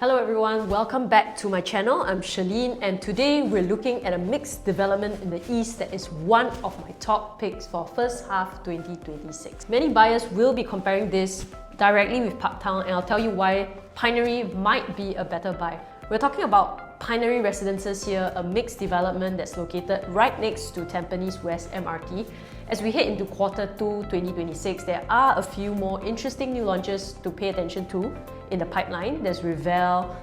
Hello everyone, welcome back to my channel. I'm Shalene and today we're looking at a mixed development in the East that is one of my top picks for first half 2026. Many buyers will be comparing this directly with Parktown and I'll tell you why Pinery might be a better buy. We're talking about Pinery Residences here, a mixed development that's located right next to Tampines West MRT. As we head into Q2 2026, there are a few more interesting new launches to pay attention to in the pipeline. There's Revel,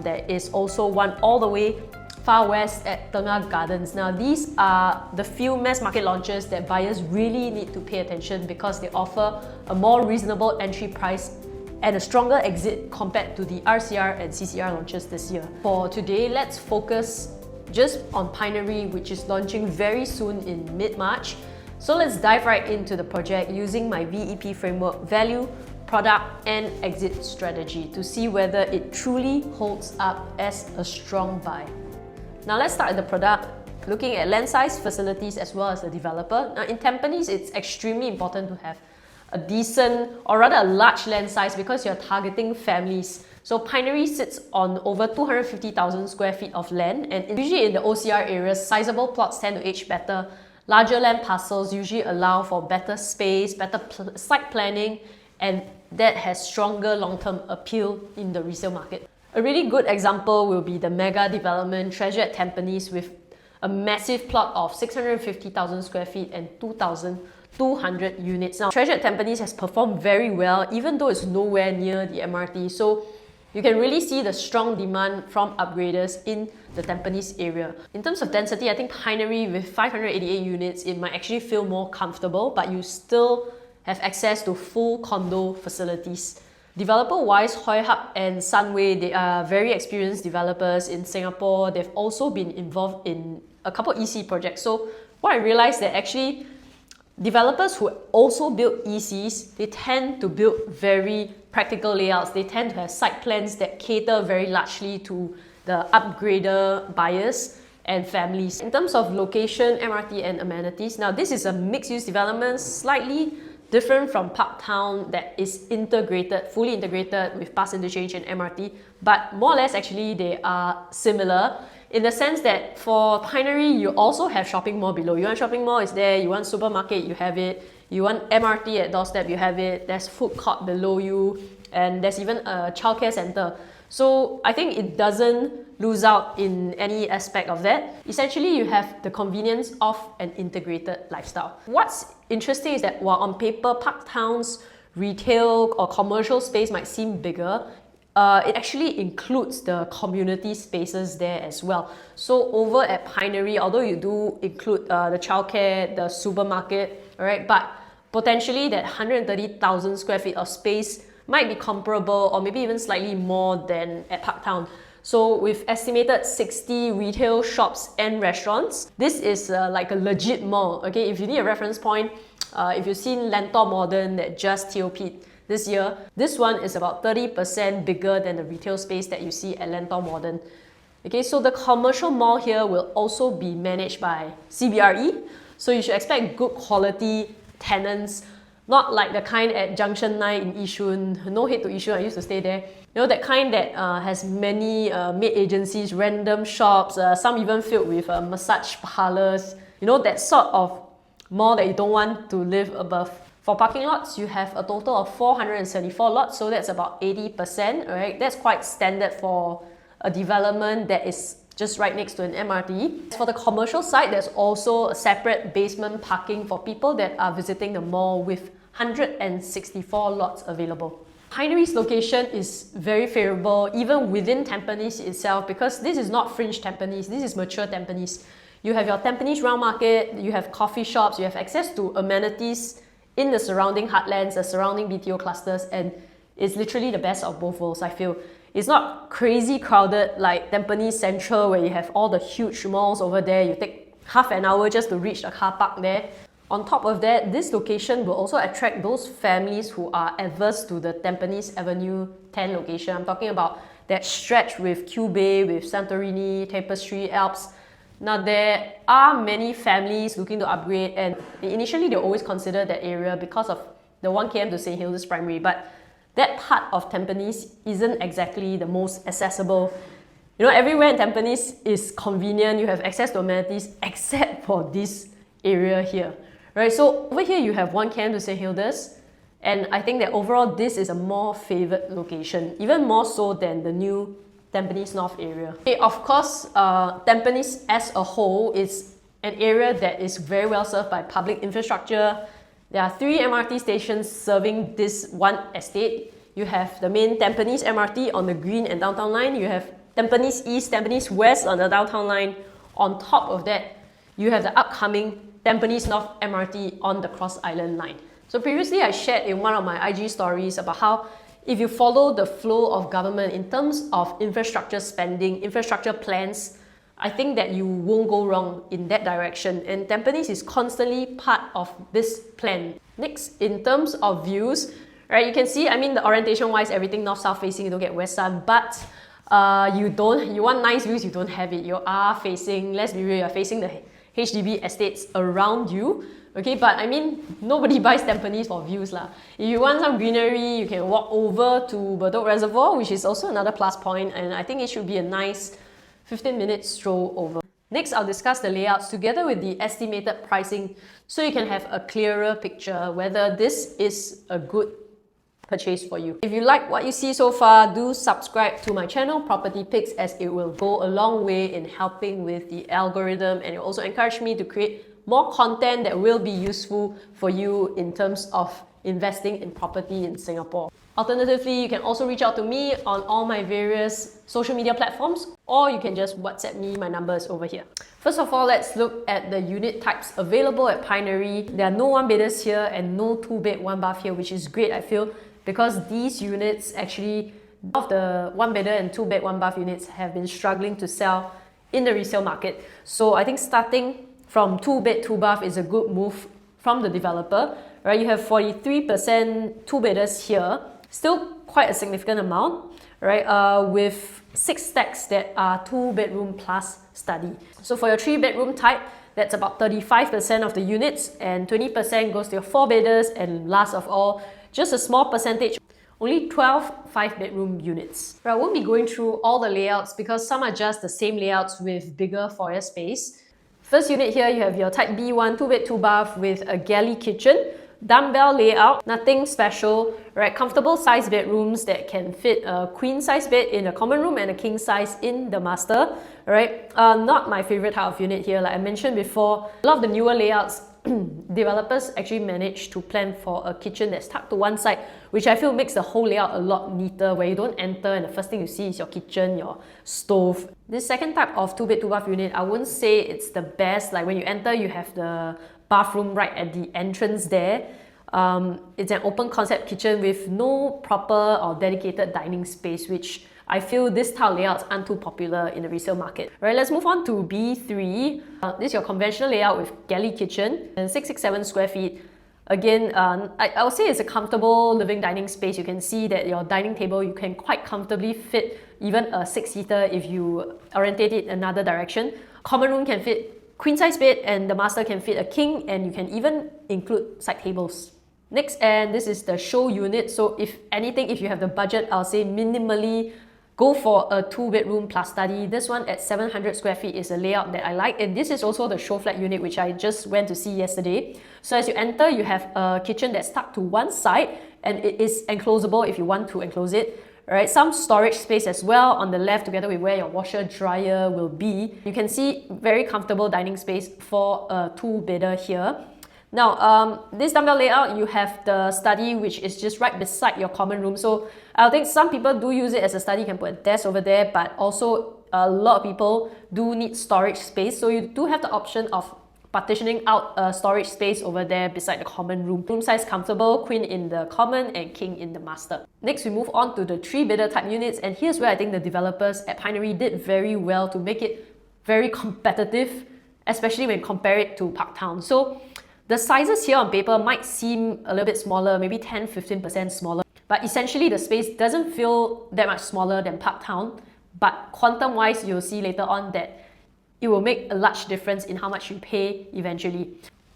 there is also one all the way far west at Tengah Gardens. Now these are the few mass market launches that buyers really need to pay attention because they offer a more reasonable entry price and a stronger exit compared to the RCR and CCR launches this year. For today, let's focus just on Pinery, which is launching very soon in mid-March. So let's dive right into the project using my VEP framework, value, product and exit strategy to see whether it truly holds up as a strong buy. Now let's start at the product, looking at land size, facilities as well as the developer. Now in Tampines, it's extremely important to have a decent or rather a large land size because you're targeting families. So Pinery sits on over 250,000 square feet of land, and usually in the OCR areas, sizable plots tend to age better. Larger land parcels usually allow for better space, better site planning, and that has stronger long-term appeal in the resale market. A really good example will be the mega development Treasure at Tampines with a massive plot of 650,000 square feet and 2,200 units. Now, Treasure at Tampines has performed very well even though it's nowhere near the MRT. So you can really see the strong demand from upgraders in the Tampines area. In terms of density, I think Pinery with 588 units, it might actually feel more comfortable, but you still have access to full condo facilities. Developer-wise, Hoi Hub and Sunway, they are very experienced developers in Singapore. They've also been involved in a couple EC projects. So what I realized that actually developers who also build ECs, they tend to build very practical layouts. They tend to have site plans that cater very largely to the upgrader buyers and families. In terms of location, MRT and amenities, now this is a mixed-use development, slightly different from Parktown that is integrated, fully integrated with bus interchange and MRT, but more or less actually they are similar in the sense that for Pinery, you also have shopping mall below. You want shopping mall, it's there. You want supermarket, you have it. You want MRT at doorstep, you have it. There's food court below you, and there's even a childcare center. So I think it doesn't lose out in any aspect of that. Essentially, you have the convenience of an integrated lifestyle. What's interesting is that while on paper, Parktown's retail or commercial space might seem bigger, it actually includes the community spaces there as well. So over at Pinery, although you do include the childcare, the supermarket, alright, but potentially that 130,000 square feet of space might be comparable or maybe even slightly more than at Parktown. So with estimated 60 retail shops and restaurants, this is like a legit mall. Okay, if you need a reference point, if you've seen Lentor Modern that just TOP'd this year, this one is about 30% bigger than the retail space that you see at Lentor Modern. Okay, so the commercial mall here will also be managed by CBRE. So you should expect good quality tenants, not like the kind at Junction 9 in Yishun. No hate to Yishun, I used to stay there. You know, that kind that has many maid agencies, random shops, some even filled with massage parlors. You know, that sort of mall that you don't want to live above. For parking lots, you have a total of 474 lots, so that's about 80%, right? That's quite standard for a development that is just right next to an MRT. For the commercial side, there's also a separate basement parking for people that are visiting the mall with 164 lots available. Pinery's location is very favorable even within Tampines itself because this is not fringe Tampines, this is mature Tampines. You have your Tampines Round Market, you have coffee shops, you have access to amenities in the surrounding heartlands, the surrounding BTO clusters, and it's literally the best of both worlds, I feel. It's not crazy crowded like Tampines Central where you have all the huge malls over there. You take half an hour just to reach the car park there. On top of that, this location will also attract those families who are averse to the Tampines Avenue 10 location. I'm talking about that stretch with Q Bay, with Santorini, Tapestry, Alps. Now, there are many families looking to upgrade, and initially they always consider that area because of the 1 km to St. Hilda's Primary. But that part of Tampines isn't exactly the most accessible. You know, everywhere in Tampines is convenient, you have access to amenities except for this area here, right? So over here you have 1 km to St. Hilda's, and I think that overall this is a more favoured location, even more so than the new Tampines North area. Okay, of course, Tampines as a whole is an area that is very well served by public infrastructure. There are 3 MRT stations serving this one estate. You have the main Tampines MRT on the Green and Downtown line. You have Tampines East, Tampines West on the Downtown line. On top of that, you have the upcoming Tampines North MRT on the Cross Island line. So previously I shared in one of my IG stories about how if you follow the flow of government in terms of infrastructure spending, infrastructure plans, I think that you won't go wrong in that direction, and Tampines is constantly part of this plan. Next, in terms of views, right, you can see, I mean, the orientation wise, everything north-south facing, you don't get west sun, but you want nice views, you don't have it. You are facing, let's be real, you're facing the HDB estates around you. Okay, but I mean, nobody buys Tampines for views lah. If you want some greenery, you can walk over to Bedok Reservoir, which is also another plus point, and I think it should be a nice 15-minute stroll over. Next, I'll discuss the layouts together with the estimated pricing so you can have a clearer picture whether this is a good purchase for you. If you like what you see so far, do subscribe to my channel, Property Picks, as it will go a long way in helping with the algorithm, and it will also encourage me to create more content that will be useful for you in terms of investing in property in Singapore. Alternatively, you can also reach out to me on all my various social media platforms, or you can just WhatsApp me. My number is over here. First of all, let's look at the unit types available at Pinery. There are no 1-bedders here and no 2-bed 1-bath here, which is great, I feel, because these units actually, of the 1-bedder and 2-bed 1-bath units have been struggling to sell in the resale market. So I think starting from 2-bed 2-bath is a good move from the developer, right? You have 43% 2-bedders here, still quite a significant amount, right? With 6 stacks that are 2-bedroom plus study. So for your 3-bedroom type, that's about 35% of the units, and 20% goes to your 4-bedders, and last of all, just a small percentage, only 12 5-bedroom units. But I won't be going through all the layouts because some are just the same layouts with bigger foyer space. First unit here, you have your type B1 2-bed 2-bath with a galley kitchen, dumbbell layout, nothing special, right? Comfortable size bedrooms that can fit a queen size bed in the common room and a king size in the master, right? Not my favorite type of unit here. Like I mentioned before, a lot of the newer layouts, developers actually manage to plan for a kitchen that's tucked to one side, which I feel makes the whole layout a lot neater, where you don't enter and the first thing you see is your kitchen, your stove. This second type of 2-bed 2-bath unit, I wouldn't say it's the best. Like when you enter, you have the bathroom right at the entrance there. It's an open concept kitchen with no proper or dedicated dining space, which I feel this style layouts aren't too popular in the resale market. Right, let's move on to B3. This is your conventional layout with galley kitchen and 667 square feet. Again, I would say it's a comfortable living dining space. You can see that your dining table, you can quite comfortably fit even a 6-seater if you orientate it another direction. Common room can fit queen size bed, and the master can fit a king, and you can even include side tables. Next, and this is the show unit. So if anything, if you have the budget, I'll say minimally go for a 2-bedroom plus study. This one at 700 square feet is a layout that I like, and this is also the show flat unit which I just went to see yesterday. So as you enter, you have a kitchen that's tucked to one side, and it is enclosable if you want to enclose it. Right, some storage space as well on the left, together with where your washer dryer will be. You can see very comfortable dining space for a 2-bedder here. Now, this dumbbell layout, you have the study which is just right beside your common room. So I think some people do use it as a study, you can put a desk over there, but also a lot of people do need storage space. So you do have the option of partitioning out a storage space over there beside the common room. Room size comfortable, queen in the common and king in the master. Next, we move on to the 3-bedder type units, and here's where I think the developers at Pinery did very well to make it very competitive, especially when compare it to Parktown. So the sizes here on paper might seem a little bit smaller, maybe 10-15% smaller, but essentially the space doesn't feel that much smaller than Parktown, but quantum-wise, you'll see later on that it will make a large difference in how much you pay eventually.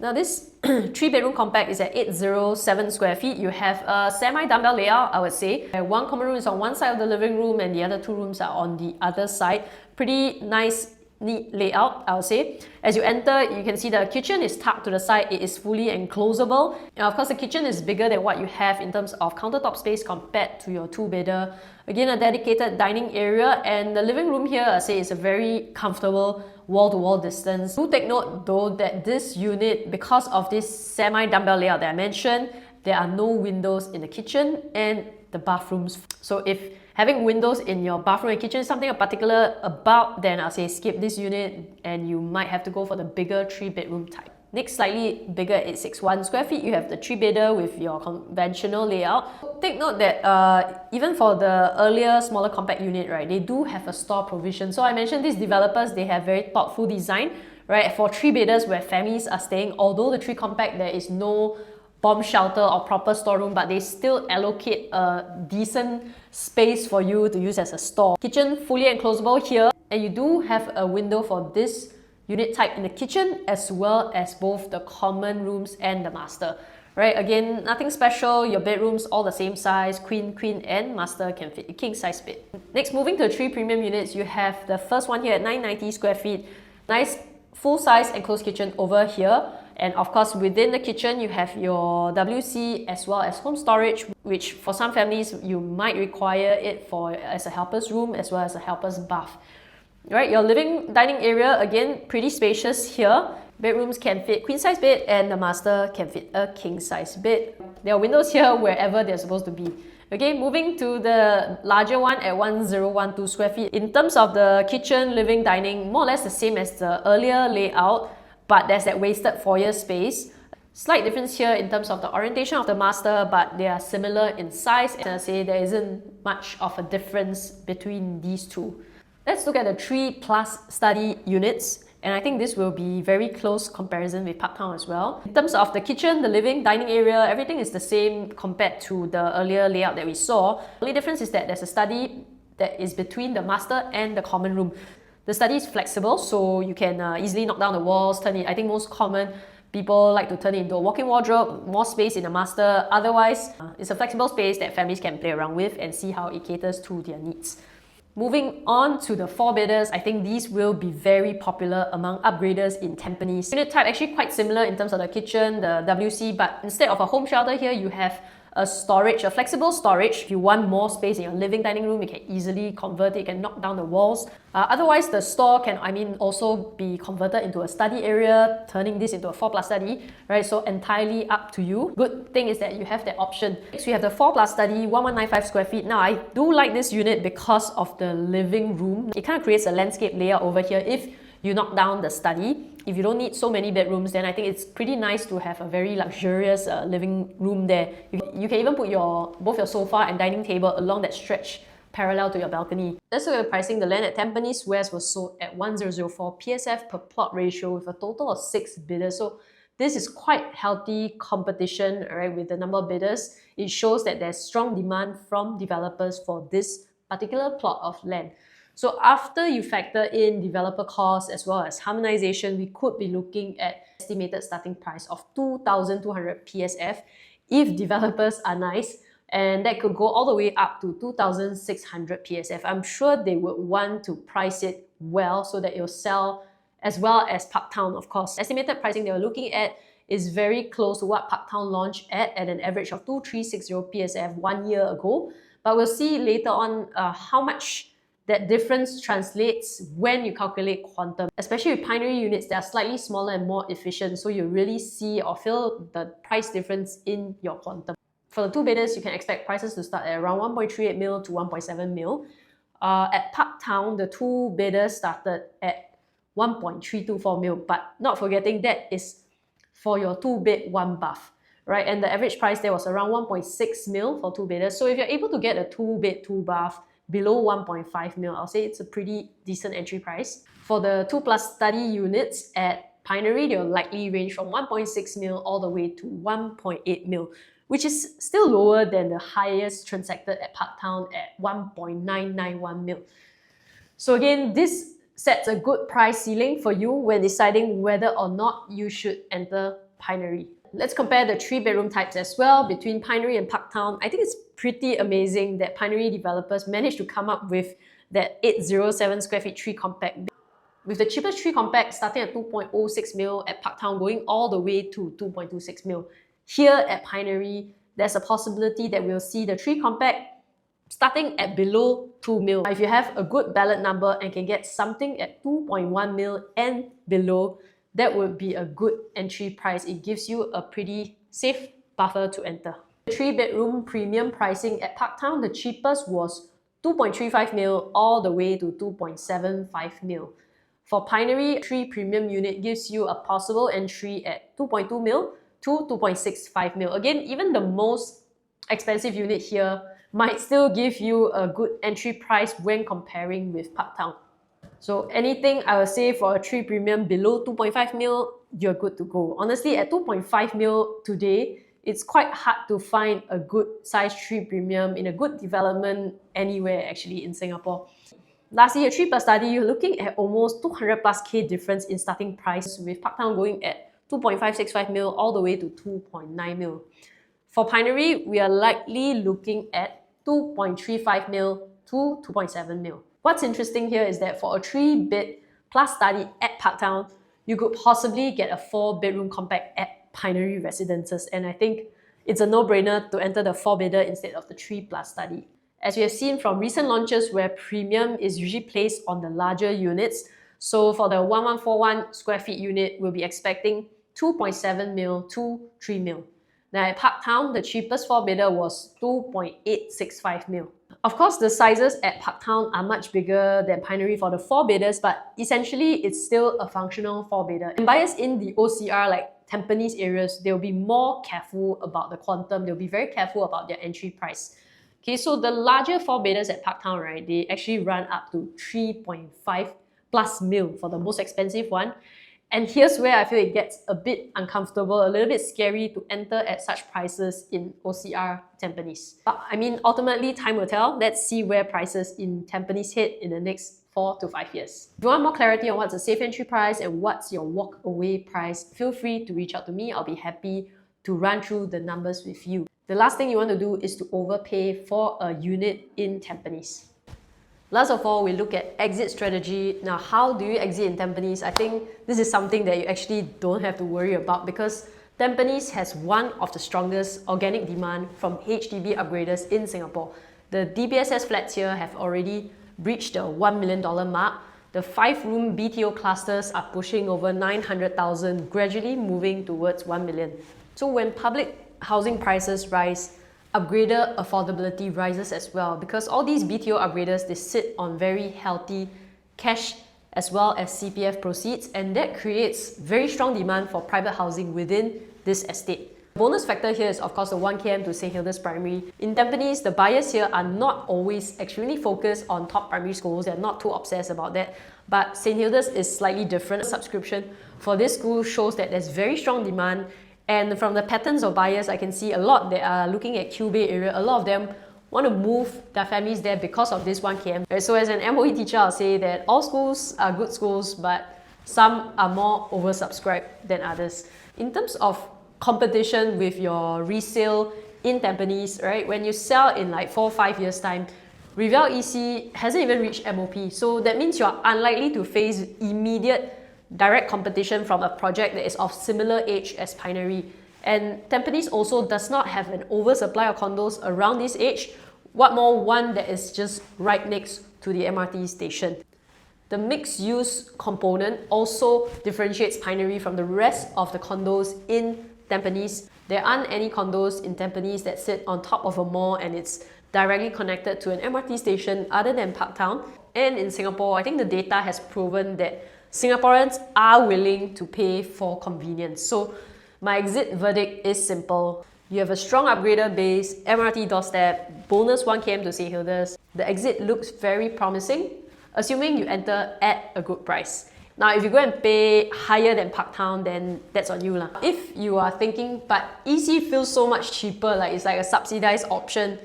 Now this 3-bedroom compact is at 807 square feet. You have a semi-dumbbell layout, I would say. One common room is on one side of the living room and the other 2 rooms are on the other side. Pretty nice, neat layout, I would say. As you enter, you can see the kitchen is tucked to the side. It is fully enclosable. And of course, the kitchen is bigger than what you have in terms of countertop space compared to your 2-bedder. Again, a dedicated dining area, and the living room here, I say, is a very comfortable wall-to-wall distance. Do take note though that this unit, because of this semi-dumbbell layout that I mentioned, there are no windows in the kitchen and the bathrooms. So if having windows in your bathroom and kitchen is something you're particular about, then I'll say skip this unit and you might have to go for the bigger 3-bedroom type. Next, slightly bigger at 861 square feet, you have the 3-bedder with your conventional layout. Take note that even for the earlier, smaller compact unit, right, they do have a store provision. So I mentioned these developers, they have very thoughtful design, right? For 3-bedders where families are staying, although the 3 compact, there is no bomb shelter or proper storeroom, but they still allocate a decent space for you to use as a store. Kitchen fully enclosable here, and you do have a window for this unit type in the kitchen, as well as both the common rooms and the master. Right, again, nothing special. Your bedrooms all the same size. Queen, and master can fit a king size bed. Next, moving to the 3 premium units, you have the first one here at 990 square feet. Nice full-size enclosed kitchen over here. And of course, within the kitchen, you have your WC as well as home storage, which for some families, you might require it for as a helper's room as well as a helper's bath. Right, your living dining area, again, pretty spacious here. Bedrooms can fit queen size bed and the master can fit a king size bed. There are windows here wherever they're supposed to be. Okay, moving to the larger one at 1012 square feet. In terms of the kitchen, living, dining, more or less the same as the earlier layout, but there's that wasted foyer space. Slight difference here in terms of the orientation of the master, but they are similar in size. And I say there isn't much of a difference between these two. Let's look at the 3 plus study units, and I think this will be very close comparison with Parktown as well. In terms of the kitchen, the living, dining area, everything is the same compared to the earlier layout that we saw. The only difference is that there's a study that is between the master and the common room. The study is flexible, so you can easily knock down the walls, turn it. I think most common people like to turn it into a walk-in wardrobe, more space in the master. Otherwise, it's a flexible space that families can play around with and see how it caters to their needs. Moving on to the 4-bedders, I think these will be very popular among upgraders in Tampines. Unit type actually quite similar in terms of the kitchen, the WC, but instead of a home shelter here, you have a storage, a flexible storage. If you want more space in your living dining room, you can easily convert it, you can knock down the walls. Otherwise, the store can, also be converted into a study area, turning this into a 4 plus study, right? So entirely up to you. Good thing is that you have that option. Next, we have the 4 plus study, 1195 square feet. Now, I do like this unit because of the living room. It kind of creates a landscape layout over here. If you knock down the study, if you don't need so many bedrooms, then I think it's pretty nice to have a very luxurious living room there. You can even put both your sofa and dining table along that stretch parallel to your balcony. Let's look at the pricing. The land at Tampines West was sold at 1004 PSF per plot ratio with a total of 6 bidders. So this is quite healthy competition, right, with the number of bidders. It shows that there's strong demand from developers for this particular plot of land. So after you factor in developer costs as well as harmonization, we could be looking at estimated starting price of 2,200 PSF if developers are nice, and that could go all the way up to 2,600 PSF. I'm sure they would want to price it well so that it'll sell as well as Parktown, of course. Estimated pricing they were looking at is very close to what Parktown launched at an average of 2,360 PSF 1 year ago. But we'll see later on how much that difference translates when you calculate quantum. Especially with Pinery units, they are slightly smaller and more efficient, so you really see or feel the price difference in your quantum. For the 2-bedders, you can expect prices to start at around 1.38 mil to 1.7 mil. At Parktown, the 2-bedders started at 1.324 mil, but not forgetting that is for your 2-bed, 1-bath. Right, and the average price there was around 1.6 mil for 2-bedders. So if you're able to get a 2-bed, 2-bath below 1.5 mil, I'll say it's a pretty decent entry price. For the 2 plus study units at Pinery, they'll likely range from 1.6 mil all the way to 1.8 mil, which is still lower than the highest transacted at Parktown at 1.991 mil. So again, this sets a good price ceiling for you when deciding whether or not you should enter Pinery. Let's compare the 3-bedroom types as well between Pinery and Parktown. I think it's pretty amazing that Pinery developers managed to come up with that 807 square feet 3 compact. With the cheapest 3 compact starting at 2.06 mil at Parktown going all the way to 2.26 mil. Here at Pinery, there's a possibility that we'll see the 3 compact starting at below 2 mil. If you have a good ballot number and can get something at 2.1 mil and below, that would be a good entry price. It gives you a pretty safe buffer to enter. 3-bedroom premium pricing at Parktown, the cheapest was 2.35 mil all the way to 2.75 mil. For Pinery, 3 premium unit gives you a possible entry at 2.2 mil to 2.65 mil. Again, even the most expensive unit here might still give you a good entry price when comparing with Parktown. So anything I would say for a 3 premium below 2.5 mil, you're good to go. Honestly, at 2.5 mil today, it's quite hard to find a good size 3 premium in a good development anywhere actually in Singapore. Lastly, a 3 plus study, you're looking at almost 200 plus K difference in starting price, with Parktown going at 2.565 mil all the way to 2.9 mil. For Pinery, we are likely looking at 2.35 mil to 2.7 mil. What's interesting here is that for a 3-bed plus study at Parktown, you could possibly get a 4-bedroom compact at Pinery Residences, and I think it's a no-brainer to enter the 4-bedder instead of the 3 plus study. As we have seen from recent launches where premium is usually placed on the larger units, so for the 1141 square feet unit, we'll be expecting 2.7 mil to 3 mil. Now at Parktown, the cheapest 4-bedder was 2.865 mil. Of course, the sizes at Parktown are much bigger than Pinery for the 4-bedders, but essentially it's still a functional 4-bedder. And buyers in the OCR like Tampines areas, they'll be more careful about the quantum, they'll be very careful about their entry price. Okay, so the larger 4-bedders at Parktown, right, they actually run up to 3.5 plus mil for the most expensive one. And here's where I feel it gets a bit uncomfortable, a little bit scary to enter at such prices in OCR Tampines. But I mean, ultimately, time will tell. Let's see where prices in Tampines head in the next 4 to 5 years. If you want more clarity on what's a safe entry price and what's your walk-away price, feel free to reach out to me. I'll be happy to run through the numbers with you. The last thing you want to do is to overpay for a unit in Tampines. Last of all, we look at exit strategy. Now, how do you exit in Tampines? I think this is something that you actually don't have to worry about because Tampines has one of the strongest organic demand from HDB upgraders in Singapore. The DBSS flats here have already breached the $1 million mark. The 5-room BTO clusters are pushing over 900,000, gradually moving towards 1 million. So when public housing prices rise, upgrader affordability rises as well because all these BTO upgraders, they sit on very healthy cash as well as CPF proceeds, and that creates very strong demand for private housing within this estate. Bonus factor here is of course the 1 km to St. Hilda's Primary. In Tampines, the buyers here are not always extremely focused on top primary schools, they're not too obsessed about that, but St. Hilda's is slightly different. Subscription for this school shows that there's very strong demand. And from the patterns of buyers, I can see a lot that are looking at Q Bay area. A lot of them want to move their families there because of this 1 km. So as an MOE teacher, I'll say that all schools are good schools, but some are more oversubscribed than others. In terms of competition with your resale in Tampines, right? When you sell in like 4 or 5 years time, Revell EC hasn't even reached MOP. So that means you're unlikely to face immediate direct competition from a project that is of similar age as Pinery. And Tampines also does not have an oversupply of condos around this age. What more, one that is just right next to the MRT station. The mixed-use component also differentiates Pinery from the rest of the condos in Tampines. There aren't any condos in Tampines that sit on top of a mall and it's directly connected to an MRT station other than Parktown. And in Singapore, I think the data has proven that Singaporeans are willing to pay for convenience. So my exit verdict is simple. You have a strong upgrader base, MRT doorstep, bonus 1 km to St. Hilda's. The exit looks very promising, assuming you enter at a good price. Now, if you go and pay higher than Parktown, then that's on you lah. If you are thinking, but EC feels so much cheaper, like it's like a subsidized option,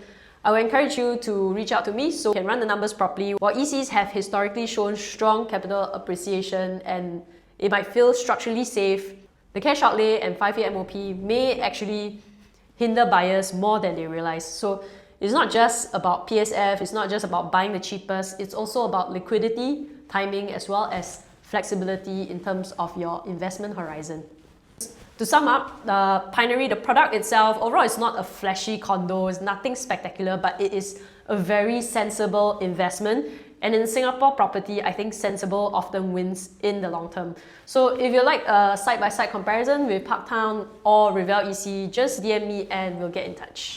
I will encourage you to reach out to me so you can run the numbers properly. While ECs have historically shown strong capital appreciation and it might feel structurally safe, the cash outlay and 5-year MOP may actually hinder buyers more than they realize. So it's not just about PSF, it's not just about buying the cheapest, it's also about liquidity, timing, as well as flexibility in terms of your investment horizon. To sum up, the Pinery, the product itself, overall it's not a flashy condo, it's nothing spectacular, but it is a very sensible investment. And in Singapore property, I think sensible often wins in the long term. So if you like a side-by-side comparison with Parktown or Revel EC, just DM me and we'll get in touch.